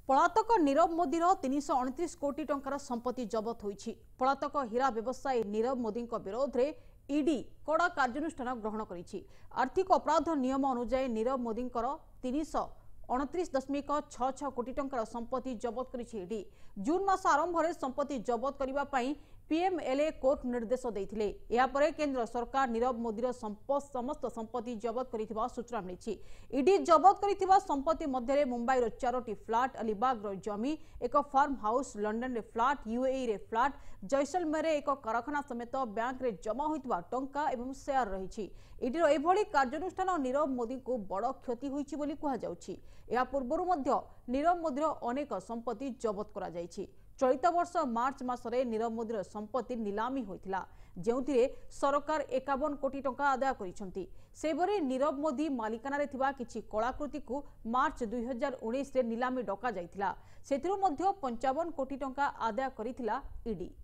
पलातक नीरव मोदीर 329 कोटी टंकार संपत्ति जबत होईछि। पलातक हीरा व्यवसायी नीरव मोदी विरोध में ईडी कड़ा कार्यानुष्ठान ग्रहण करिछि। आर्थिक अपराध नियम अनुसार नीरव मोदी 329.66 कोटी टंकार संपत्ति जबत करिछि ईडी। जून मास आरंभ में संपत्ति जबत करबा पई पीएमएलए कोर्ट निर्देश देथिले। या परे केंद्र सरकार नीरव मोदीर समस्त संपत्ति जबत करिथिबा सूचना मिलिछि। ईडी जबत करिथिबा संपत्ति मध्य मुंबई रो 4टी फ्लैट, अलीबाग रो जमी, एक फार्म हाउस, लंडन रे फ्लैट, यूएई रे फ्लैट, जैसलमेर रे एक कारखाना समेत बैंक रे जमा होइतबा टंका एवं शेयर रहिछि। ईडी रो एभली कार्यानुष्ठान नीरव मोदी को बड़ क्षति होइछि बोली कहा जाउछि। या पूर्वरु मध्य नीरव मोदीर अनेक संपत्ति जबत करा जाइछि। चलित वर्ष मार्च मासरे नीरव मोदीर संपत्ति नीलामी होइथिला, जेउथिरे सरकार 51 कोटी टंका आदाय करिसंती। सेबरे नीरव मोदी मालिकाना रे थिबा किछि कलाकृति को मार्च 2019 रे नीलामी डका जाइथिला। सेथिरु मध्य 55 कोटी टंका आदाय करिथिला ईडी।